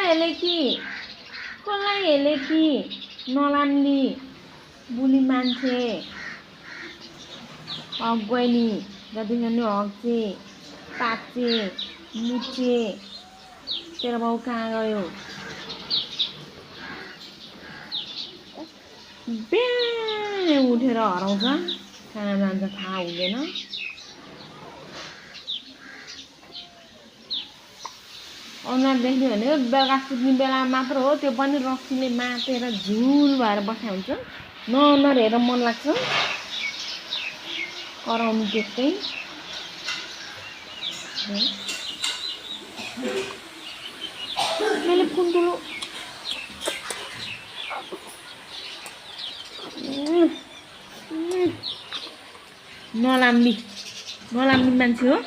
हेले कि कसलाई हेले कि नलाम्ली बुली मान्छे हक गइनी जतिसम्म हक चाहिँ पाचे मुचे तेरो बाउ कहाँ गयो बिहानै उठेर हराउँछ कहाँ जान्छ थाहा हुँदैन अनुहार देख्ने भनेको बेलुका सुत्ने बेला मात्र हो त्यो पनि रक्सीले मातेर झुल भएर बसेको हुन्छ अनुहार हेरेर मन लाग्छ कराउनु त्यस्तै मैले कुन्तुलो नलाम्बी मान्छे हो